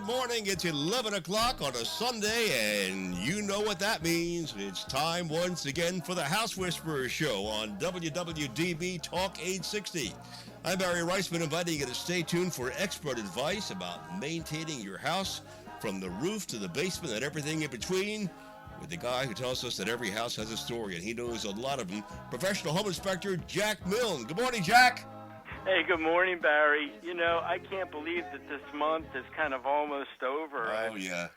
morning. It's 11 o'clock on a Sunday, and you know what that means. It's time once again for the House Whisperer Show on WWDB Talk 860. I'm Barry Reisman, inviting you to stay tuned for expert advice about maintaining your house from the roof to the basement and everything in between, with the guy who tells us that every house has a story, and he knows a lot of them, professional home inspector Jack Milne. Good morning, Jack. Hey, good morning, Barry. You know, I can't believe that this month is kind of almost over. Yeah.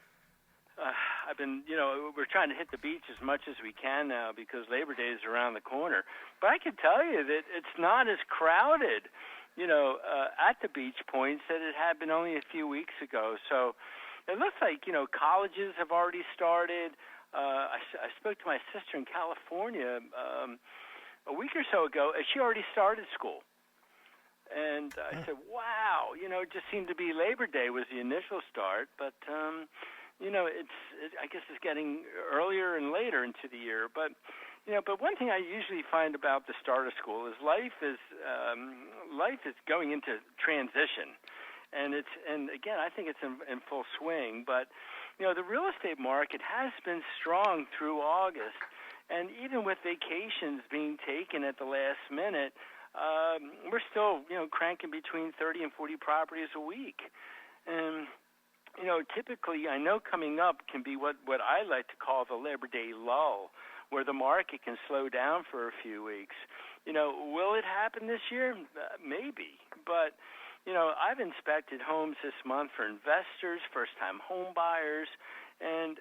I've been, we're trying to hit the beach as much as we can now because Labor Day is around the corner. But I can tell you that it's not as crowded, at the beach points that it had been only a few weeks ago. So it looks like, colleges have already started. I spoke to my sister in California a week or so ago, and she already started school. And I said, wow, it just seemed to be Labor Day was the initial start, but, I guess it's getting earlier and later into the year. But one thing I usually find about the start of school is life is going into transition. And again, I think it's in full swing. But, the real estate market has been strong through August. And even with vacations being taken at the last minute, we're still, cranking between 30 and 40 properties a week. And, typically I know coming up can be what I like to call the Labor Day lull, where the market can slow down for a few weeks. Will it happen this year? Maybe. But, I've inspected homes this month for investors, first-time home buyers, and,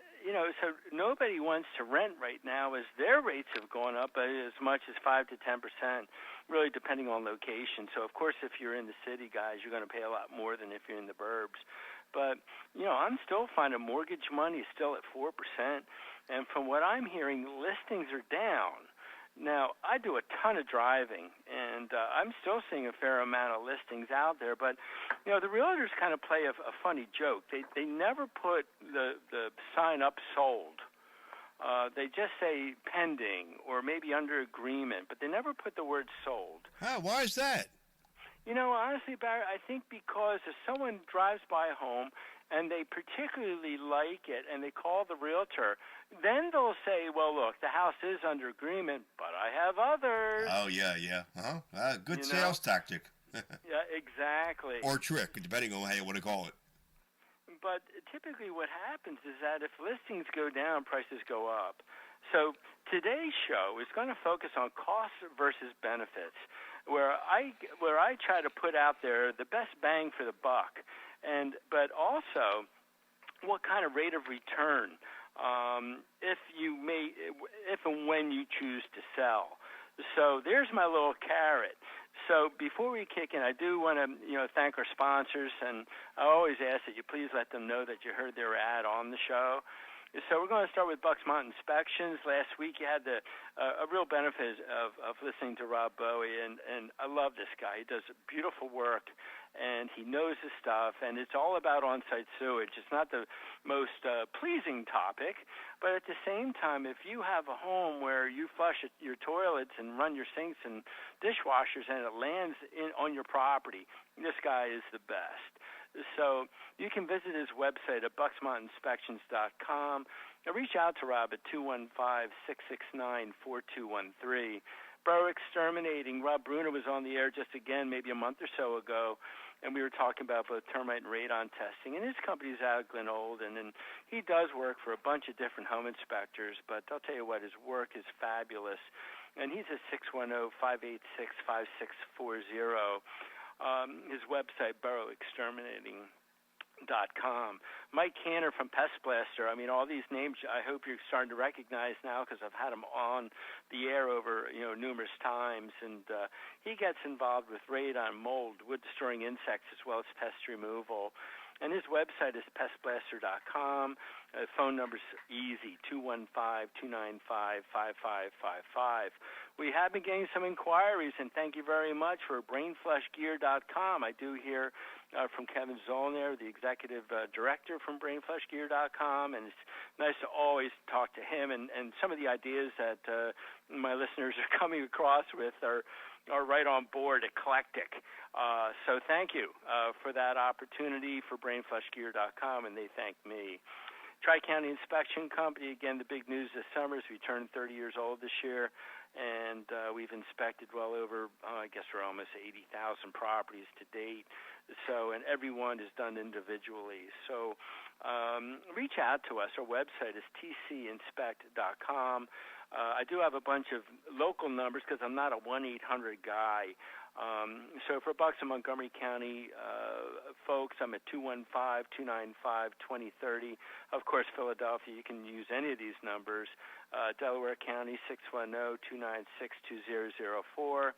so nobody wants to rent right now as their rates have gone up as much as 5 to 10%, really depending on location. So, of course, if you're in the city, guys, you're going to pay a lot more than if you're in the burbs. But, I'm still finding mortgage money is still at 4%. And from what I'm hearing, listings are down. Now, I do a ton of driving, and I'm still seeing a fair amount of listings out there. But, the realtors kind of play a funny joke. They never put the sign up sold. They just say pending or maybe under agreement, but they never put the word sold. Why is that? Honestly, Barry, I think because if someone drives by a home and they particularly like it and they call the realtor, then they'll say, well, look, the house is under agreement, but I have others. Oh, yeah. Good sales tactic. Yeah, exactly. Or trick, depending on how you want to call it. But typically what happens is that if listings go down, prices go up. So today's show is going to focus on costs versus benefits, where I try to put out there the best bang for the buck, but also what kind of rate of return if and when you choose to sell. So there's my little carrot. So before we kick in, I do want to thank our sponsors, and I always ask that you please let them know that you heard their ad on the show. So we're going to start with Bucks Mountain Inspections. Last week you had a real benefit of listening to Rob Bowie, and I love this guy. He does beautiful work, and he knows his stuff, and it's all about on-site sewage. It's not the most pleasing topic, but at the same time, if you have a home where you flush your toilets and run your sinks and dishwashers and it lands on your property, this guy is the best. So you can visit his website at bucksmountaininspections.com and reach out to Rob at 215-669-4213. Borough Exterminating, Rob Bruner was on the air just again maybe a month or so ago, and we were talking about both termite and radon testing. And his company's out of Glen Olden, and he does work for a bunch of different home inspectors, but I'll tell you what, his work is fabulous. And he's at 610-586-5640. His website, boroughexterminating.com. Mike Canner from Pest Blaster. I mean, all these names I hope you're starting to recognize now because I've had them on the air over, numerous times. And he gets involved with radon, mold, wood-destroying insects, as well as pest removal. And his website is pestblaster.com. Phone number's easy, 215-295-5555. We have been getting some inquiries, and thank you very much for BrainFleshGear.com. I do hear from Kevin Zollner, the executive director from BrainFleshGear.com, and it's nice to always talk to him. And some of the ideas that my listeners are coming across with are right on board, eclectic. So thank you for that opportunity for BrainFleshGear.com, and they thank me. Tri-County Inspection Company, again, the big news this summer is we turned 30 years old this year, and we've inspected well over, I guess we're almost 80,000 properties to date. So, and everyone is done individually. So reach out to us. Our website is tcinspect.com. I do have a bunch of local numbers because I'm not a 1-800 guy. So for Bucks and Montgomery County folks, I'm at 215-295-2030. Of course, Philadelphia, you can use any of these numbers. Delaware County, 610-296-2004.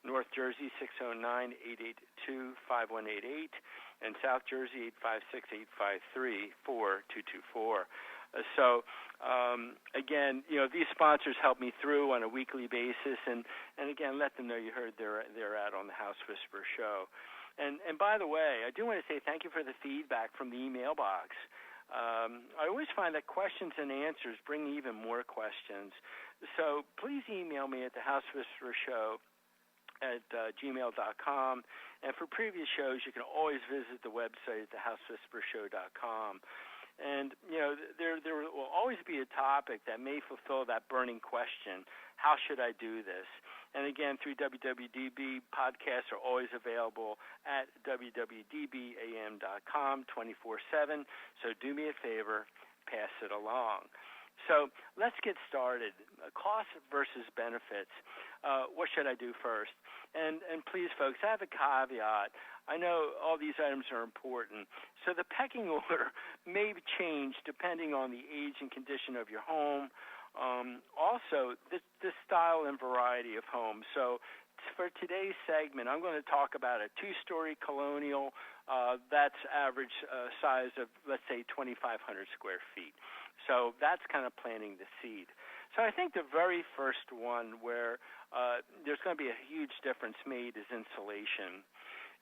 North Jersey, 609-882-5188. And South Jersey, 856-853-4224. So, again, these sponsors help me through on a weekly basis, and again, let them know you heard they're out on the House Whisperer show. And by the way, I do want to say thank you for the feedback from the email box. I always find that questions and answers bring even more questions. So please email me at the House Whisperer show at gmail.com. And for previous shows, you can always visit the website at thehousewhisperershow.com. And, there will always be a topic that may fulfill that burning question, how should I do this? And again, through WWDB, podcasts are always available at www.dbam.com 24/7. So do me a favor, pass it along. So let's get started. Cost versus benefits. What should I do first? And please, folks, I have a caveat. I know all these items are important. So the pecking order may change depending on the age and condition of your home. Also, the style and variety of home. So for today's segment, I'm going to talk about a two-story colonial that's average size of, let's say, 2,500 square feet. So that's kind of planting the seed. So I think the very first one where there's going to be a huge difference made is insulation.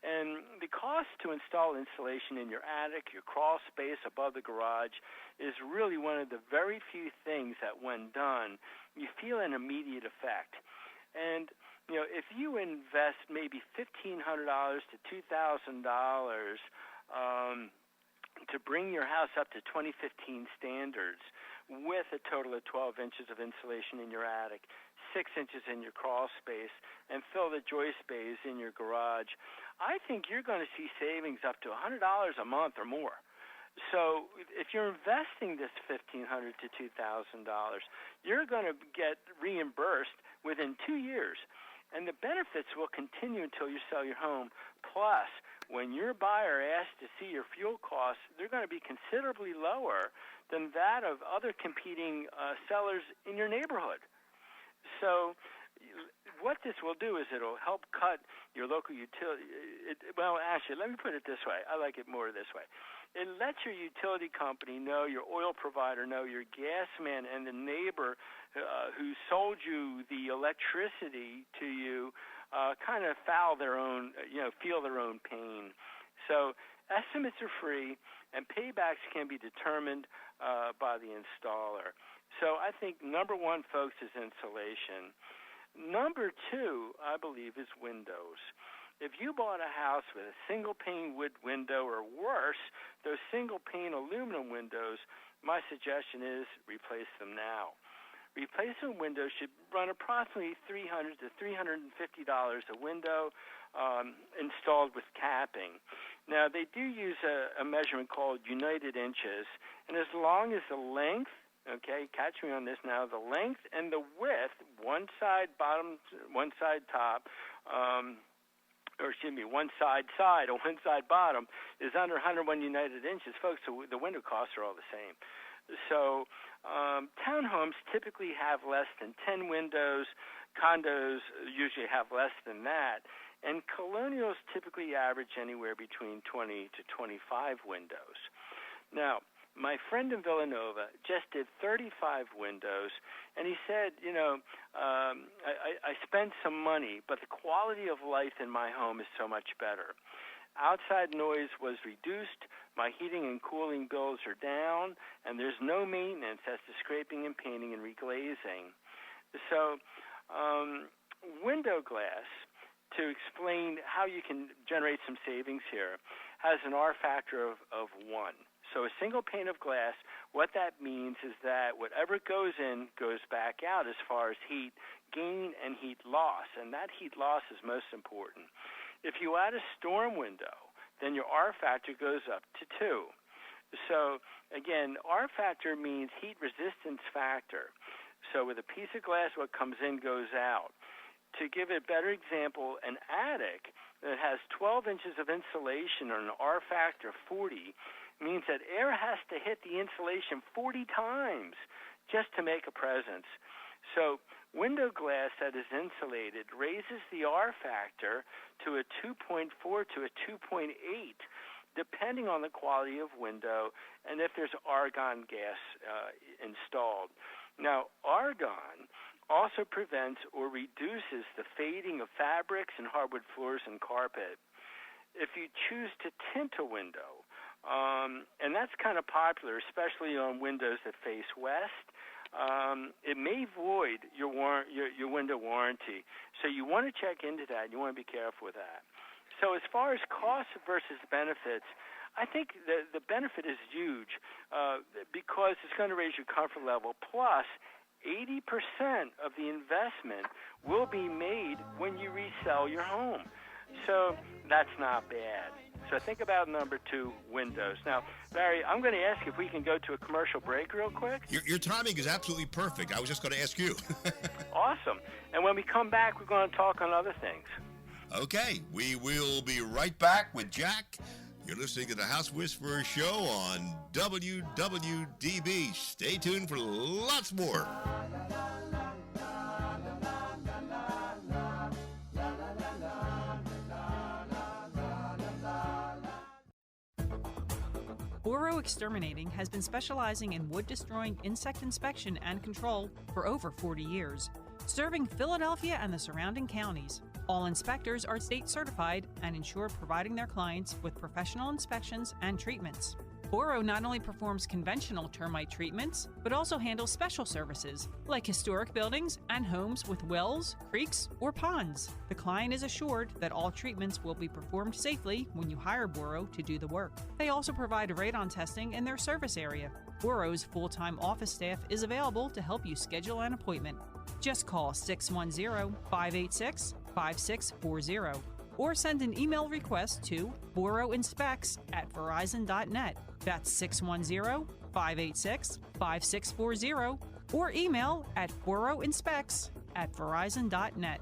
And the cost to install insulation in your attic, your crawl space above the garage, is really one of the very few things that, when done, you feel an immediate effect. And, if you invest maybe $1,500 to $2,000 to bring your house up to 2015 standards with a total of 12 inches of insulation in your attic, 6 inches in your crawl space, and fill the joist bays in your garage, I think you're going to see savings up to $100 a month or more. So if you're investing this $1,500 to $2,000, you're going to get reimbursed within 2 years. And the benefits will continue until you sell your home. Plus, when your buyer asks to see your fuel costs, they're going to be considerably lower than that of other competing sellers in your neighborhood. So what this will do is it'll help cut your local utility. Well, actually, let me put it this way. I like it more this way. It lets your utility company know, your oil provider know, your gas man, and the neighbor who sold you the electricity to you kind of feel their own pain. So estimates are free, and paybacks can be determined by the installer. So I think number one, folks, is insulation. Number two, I believe, is windows. If you bought a house with a single-pane wood window or worse, those single-pane aluminum windows, my suggestion is replace them now. Replacement windows should run approximately $300 to $350 a window installed with capping. Now, they do use a measurement called United Inches, and as long as the length, okay, catch me on this now, the length and the width, one side bottom, one side top, one side or one side bottom, is under 101 United Inches, folks, the window costs are all the same. So townhomes typically have less than 10 windows. Condos usually have less than that. And colonials typically average anywhere between 20 to 25 windows. Now, my friend in Villanova just did 35 windows, and he said, I spent some money, but the quality of life in my home is so much better. Outside noise was reduced, my heating and cooling bills are down, and there's no maintenance as to scraping and painting and reglazing. So window glass, to explain how you can generate some savings here, has an R factor of 1. So a single pane of glass, what that means is that whatever goes in goes back out as far as heat gain and heat loss, and that heat loss is most important. If you add a storm window, then your R factor goes up to 2. So again, R factor means heat resistance factor. So with a piece of glass, what comes in goes out. To give a better example, an attic that has 12 inches of insulation on an R factor 40 means that air has to hit the insulation 40 times just to make a presence. So window glass that is insulated raises the R factor to a 2.4 to a 2.8, depending on the quality of window and if there's argon gas installed. Now, argon also prevents or reduces the fading of fabrics and hardwood floors and carpet. If you choose to tint a window, and that's kind of popular, especially on windows that face west, it may void your window warranty. So you want to check into that. You want to be careful with that. So as far as costs versus benefits, I think the benefit is huge because it's going to raise your comfort level. Plus, 80% of the investment will be made when you resell your home. So that's not bad. So think about number 2, windows. Now, Barry, I'm going to ask if we can go to a commercial break real quick. Your timing is absolutely perfect. I was just going to ask you. Awesome. And when we come back, we're going to talk on other things. Okay, we will be right back with Jack. You're listening to the House Whisperer Show on WWDB. Stay tuned for lots more. Boro Exterminating has been specializing in wood-destroying insect inspection and control for over 40 years, serving Philadelphia and the surrounding counties. All inspectors are state certified and ensure providing their clients with professional inspections and treatments. Boro not only performs conventional termite treatments, but also handles special services like historic buildings and homes with wells, creeks, or ponds. The client is assured that all treatments will be performed safely when you hire Boro to do the work. They also provide radon testing in their service area. Boro's full-time office staff is available to help you schedule an appointment. Just call 610-586-5640 or send an email request to boroinspects@verizon.net. That's 610-586-5640 or email at boroinspects@verizon.net.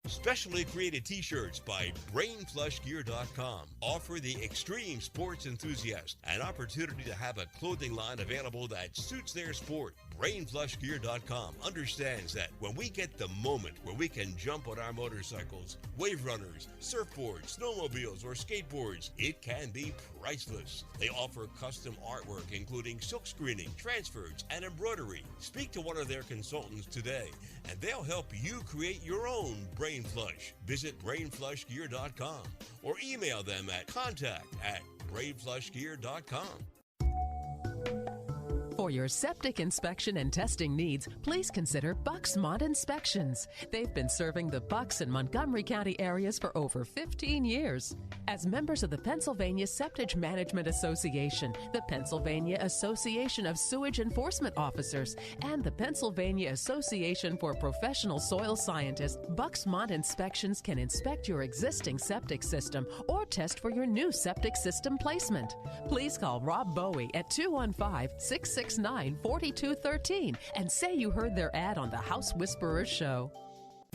Specially created t-shirts by BrainFlushGear.com offer the extreme sports enthusiast an opportunity to have a clothing line available that suits their sport. BrainFlushGear.com understands that when we get the moment where we can jump on our motorcycles, wave runners, surfboards, snowmobiles, or skateboards, it can be priceless. They offer custom artwork including silk screening, transfers, and embroidery. Speak to one of their consultants today and they'll help you create your own Brain Flush. Visit BrainFlushGear.com or email them at contact@BrainFlushGear.com. For your septic inspection and testing needs, please consider Bucksmont Inspections. They've been serving the Bucks and Montgomery County areas for over 15 years. As members of the Pennsylvania Septic Management Association, the Pennsylvania Association of Sewage Enforcement Officers, and the Pennsylvania Association for Professional Soil Scientists, Bucksmont Inspections can inspect your existing septic system or test for your new septic system placement. Please call Rob Bowie at 215-669-4213 and say you heard their ad on the House Whisperer Show.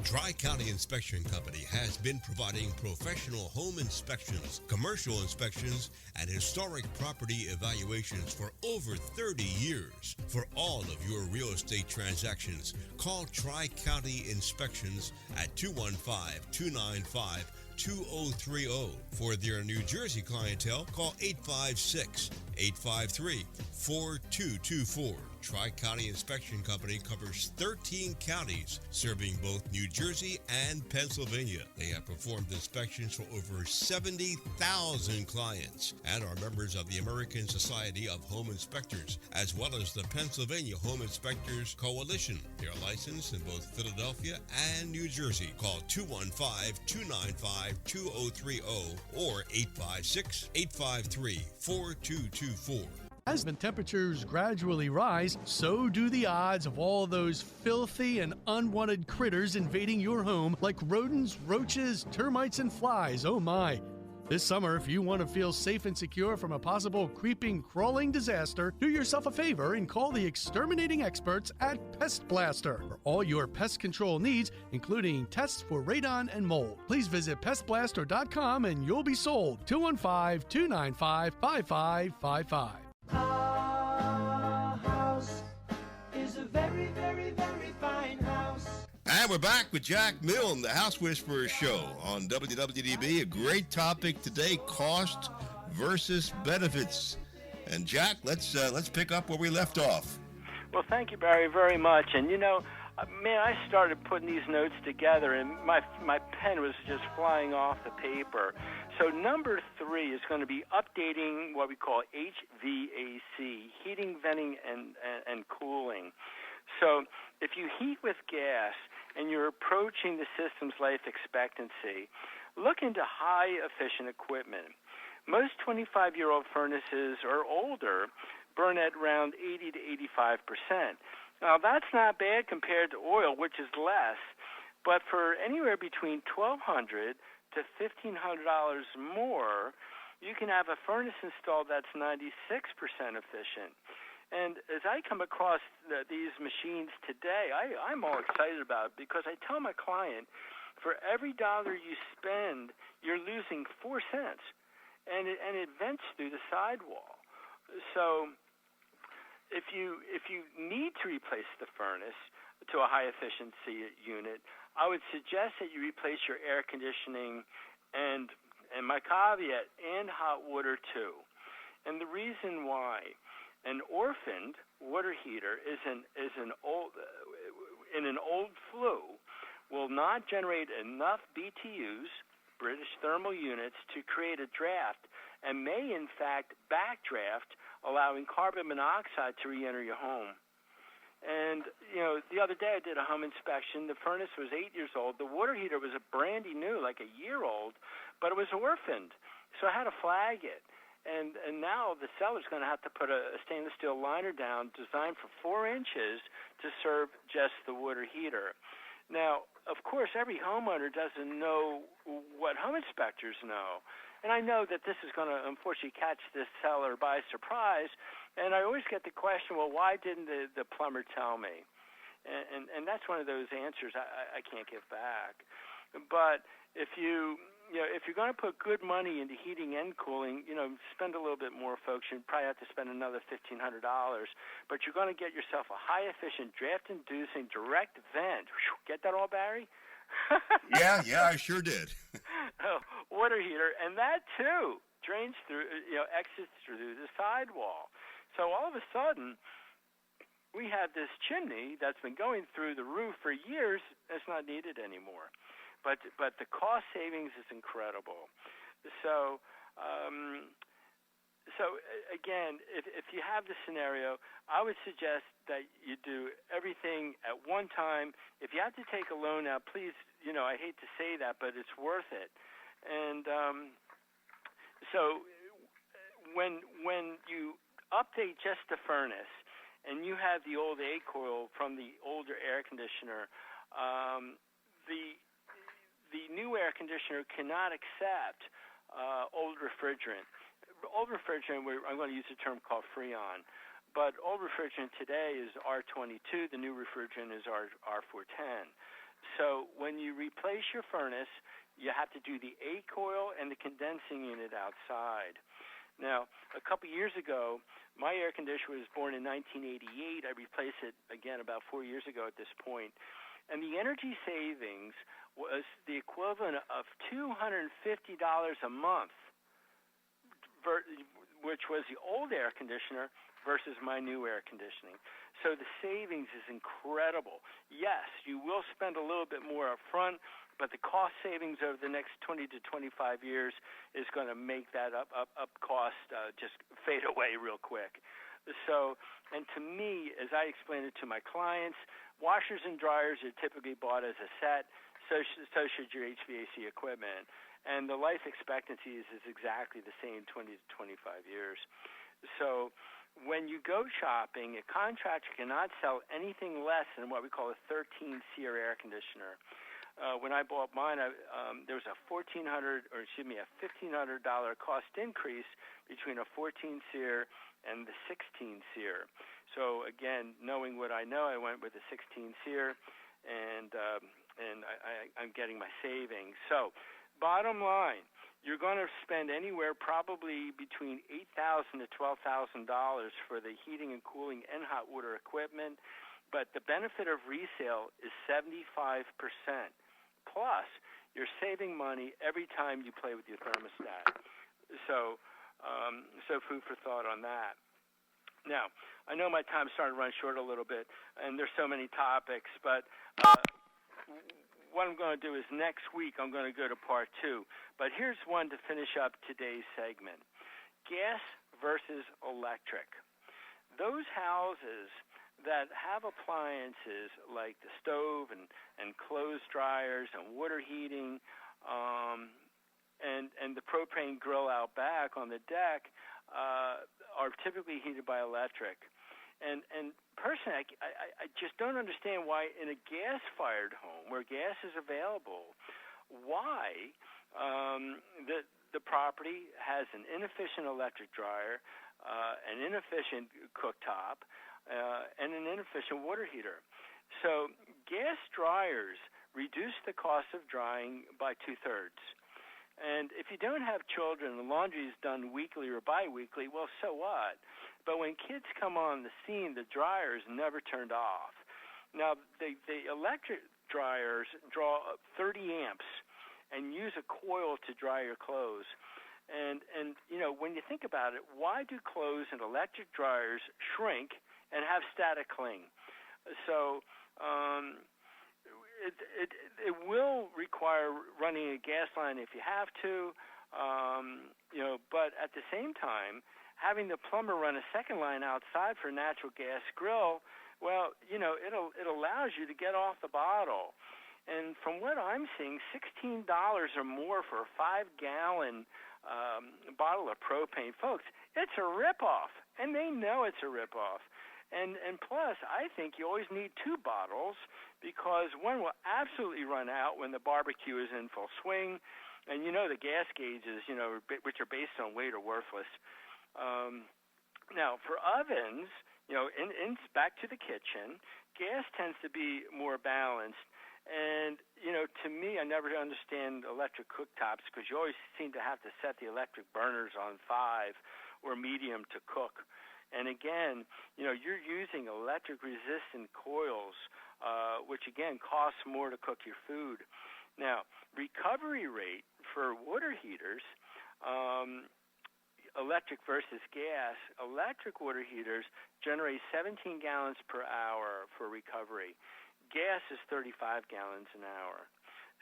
Tri-County Inspection Company has been providing professional home inspections, commercial inspections, and historic property evaluations for over 30 years. For all of your real estate transactions, call Tri-County Inspections at 215-295 855-2030. For their New Jersey clientele, call 856-853-4224. Tri-County Inspection Company covers 13 counties, serving both New Jersey and Pennsylvania. They have performed inspections for over 70,000 clients and are members of the American Society of Home Inspectors, as well as the Pennsylvania Home Inspectors Coalition. They are licensed in both Philadelphia and New Jersey. Call 215-295-2030 or 856-853-4224. As the temperatures gradually rise, so do the odds of all those filthy and unwanted critters invading your home, like rodents, roaches, termites, and flies. Oh my! This summer, if you want to feel safe and secure from a possible creeping, crawling disaster, do yourself a favor and call the exterminating experts at Pest Blaster for all your pest control needs, including tests for radon and mold. Please visit pestblaster.com and you'll be sold. 215-295-5555. Our house is a very, very, very fine house. And we're back with Jack Milne, the House Whisperer Show on WWDB. A great topic today, cost versus benefits. And Jack, let's pick up where we left off. Well, thank you, Barry, very much. And, man, I started putting these notes together, and my pen was just flying off the paper. So number 3 is going to be updating what we call HVAC, heating, venting, and cooling. So if you heat with gas and you're approaching the system's life expectancy, look into high-efficient equipment. Most 25-year-old furnaces or older burn at around 80 to 85%. Now, that's not bad compared to oil, which is less, but for anywhere between $1,200 to $1,500 more, you can have a furnace installed that's 96% efficient. And as I come across these machines today, I'm all excited about it because I tell my client, for every dollar you spend, you're losing 4 cents, and it vents through the sidewall. So if you need to replace the furnace to a high efficiency unit, I would suggest that you replace your air conditioning and my caveat, and hot water too. And the reason why, an orphaned water heater is an old flue will not generate enough BTUs, British thermal units, to create a draft, and may in fact backdraft, allowing carbon monoxide to re-enter your home. And, the other day I did a home inspection. The furnace was 8 years old. The water heater was a brandy new, like a year old, but it was orphaned. So I had to flag it. And now the seller's going to have to put a stainless steel liner down designed for 4 inches to serve just the water heater. Now, of course, every homeowner doesn't know what home inspectors know. And I know that this is going to, unfortunately, catch this seller by surprise. And I always get the question, well, why didn't the plumber tell me? And that's one of those answers I can't give back. But if you're going to put good money into heating and cooling, spend a little bit more, folks. You probably have to spend another $1,500. But you're going to get yourself a high-efficient, draft-inducing, direct vent. Get that all, Barry? Yeah, I sure did. Water heater, and that too drains through, exits through the sidewall. So all of a sudden, we have this chimney that's been going through the roof for years. It's not needed anymore, but the cost savings is incredible. So again, if you have the scenario, I would suggest that you do everything at one time. If you have to take a loan out, please, I hate to say that, but it's worth it. And so when you update just the furnace and you have the old A coil from the older air conditioner, the new air conditioner cannot accept old refrigerant. Old refrigerant, I'm going to use a term called Freon, but old refrigerant today is R22. The new refrigerant is R410. So when you replace your furnace, you have to do the A coil and the condensing unit outside. Now, a couple years ago, my air conditioner was born in 1988. I replaced it again about 4 years ago at this point. and the energy savings was the equivalent of $250 a month, which was the old air conditioner versus my new air conditioning. So the savings is incredible. Yes, you will spend a little bit more up front, but the cost savings over the next 20 to 25 years is going to make that up cost just fade away real quick. So, and to me, as I explain it to my clients, washers and dryers are typically bought as a set, so should your HVAC equipment. And the life expectancy is exactly the same, 20 to 25 years. So when you go shopping, a contractor cannot sell anything less than what we call a 13 SEER air conditioner. When I bought mine, there was a $1,500 cost increase between a 14 SEER and the 16 SEER. So again, knowing what I know, I went with the 16 SEER, and I'm getting my savings. So bottom line, you're going to spend anywhere probably between $8,000 to $12,000 for the heating and cooling and hot water equipment, but the benefit of resale is 75%. Plus, you're saving money every time you play with your thermostat. So food for thought on that. Now, I know my time's starting to run short a little bit, and there's so many topics, but what I'm going to do is next week I'm going to go to part 2. But here's one to finish up today's segment. Gas versus electric. Those houses that have appliances like the stove and clothes dryers and water heating and the propane grill out back on the deck are typically heated by electric. And personally, I just don't understand why in a gas-fired home where gas is available, why the property has an inefficient electric dryer, an inefficient cooktop, and an inefficient water heater. So gas dryers reduce the cost of drying by 2/3. And if you don't have children, the laundry is done weekly or biweekly, well, so what? But when kids come on the scene, the dryer is never turned off. Now, the electric dryers draw 30 amps and use a coil to dry your clothes. And you know, when you think about it, why do clothes and electric dryers shrink and have static cling? So it will require running a gas line if you have to, you know, but at the same time, having the plumber run a second line outside for a natural gas grill, well, you know, it allows you to get off the bottle. And from what I'm seeing, $16 or more for a 5-gallon bottle of propane. Folks, it's a ripoff, and they know it's a ripoff. And plus, I think you always need 2 bottles because one will absolutely run out when the barbecue is in full swing. And you know the gas gauges, you know, which are based on weight, are worthless. Now, for ovens, you know, in back to the kitchen, gas tends to be more balanced. And, you know, to me, I never understand electric cooktops because you always seem to have to set the electric burners on 5 or medium to cook. And again, you know, you're using electric-resistant coils, which, again, costs more to cook your food. Now, recovery rate for water heaters, electric versus gas, electric water heaters generate 17 gallons per hour for recovery. Gas is 35 gallons an hour.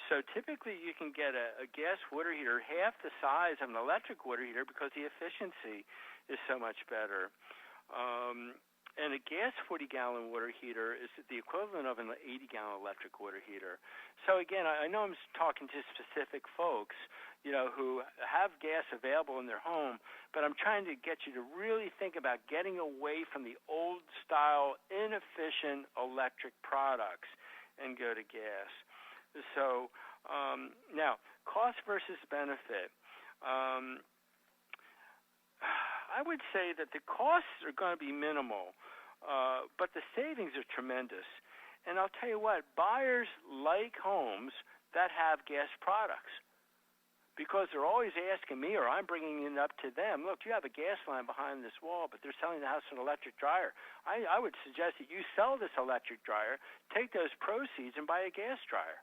So typically you can get a gas water heater half the size of an electric water heater because the efficiency is so much better. And a gas 40-gallon water heater is the equivalent of an 80-gallon electric water heater. So again, I know I'm talking to specific folks, you know, who have gas available in their home, but I'm trying to get you to really think about getting away from the old-style, inefficient electric products and go to gas. So now, cost versus benefit. I would say that the costs are going to be minimal, but the savings are tremendous. And I'll tell you what, buyers like homes that have gas products because they're always asking me, or I'm bringing it up to them, look, you have a gas line behind this wall, but they're selling the house an electric dryer. I would suggest that you sell this electric dryer, take those proceeds, and buy a gas dryer.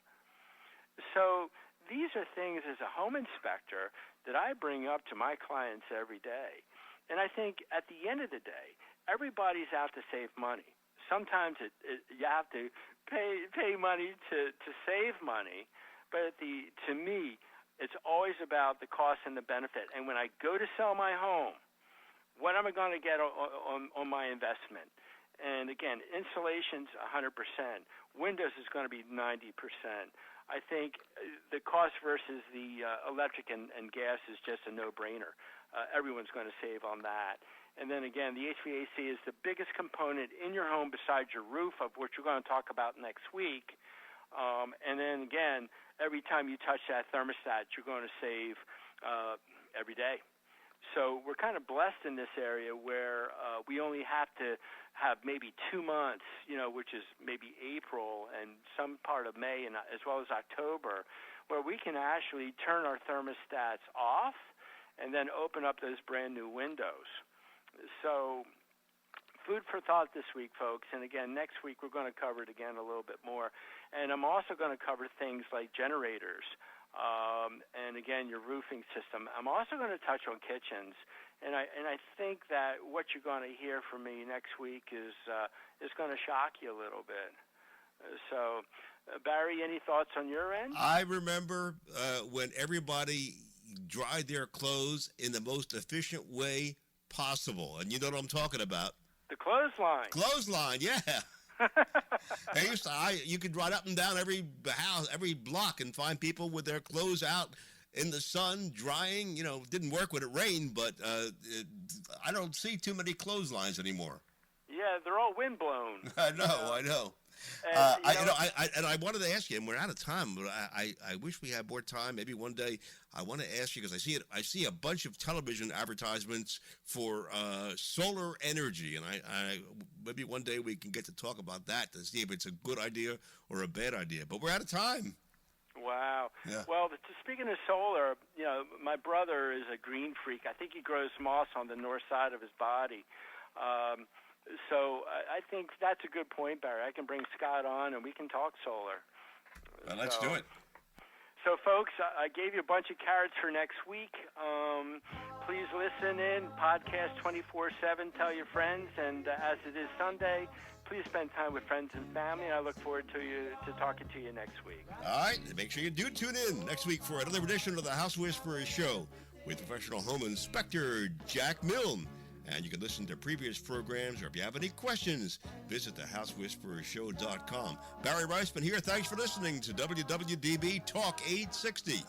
So these are things as a home inspector that I bring up to my clients every day. And I think at the end of the day, everybody's out to save money. Sometimes you have to pay money to save money, but to me, it's always about the cost and the benefit. And when I go to sell my home, what am I going to get on my investment? And again, insulation's 100%. Windows is going to be 90%. I think the cost versus the electric and gas is just a no-brainer. Everyone's going to save on that. And then again, the HVAC is the biggest component in your home besides your roof, of which we're going to talk about next week. And then again, every time you touch that thermostat, you're going to save every day. So we're kind of blessed in this area where we only have to have maybe 2 months, which is maybe April and some part of May, and as well as October, where we can actually turn our thermostats off and then open up those brand new windows. So food for thought this week, folks. And again, next week we're going to cover it again a little bit more. And I'm also going to cover things like generators, and again, your roofing system. I'm also going to touch on kitchens. And I think that what you're going to hear from me next week is going to shock you a little bit. So, Barry, any thoughts on your end? I remember when everybody dried their clothes in the most efficient way possible, and you know what I'm talking about. The clothesline. Clothesline, yeah. You could ride up and down every house, every block, and find people with their clothes out in the sun, drying. It didn't work when it rained, but I don't see too many clotheslines anymore. Yeah, they're all windblown. I know. And I wanted to ask you, and we're out of time, but I wish we had more time. Maybe one day I want to ask you, because I see a bunch of television advertisements for solar energy, and I maybe one day we can get to talk about that to see if it's a good idea or a bad idea. But we're out of time. Wow. Yeah. Well, speaking of solar, my brother is a green freak. I think he grows moss on the north side of his body. So I think that's a good point, Barry. I can bring Scott on, and we can talk solar. Well, let's do it. So, folks, I gave you a bunch of carrots for next week. Please listen in, podcast 24/7. Tell your friends, and as it is Sunday, please spend time with friends and family. I look forward to talking to you next week. All right. Make sure you do tune in next week for another edition of the House Whisperers Show with professional home inspector Jack Milne. And you can listen to previous programs, or if you have any questions, visit thehousewhisperershow.com. Barry Reisman here. Thanks for listening to WWDB Talk 860.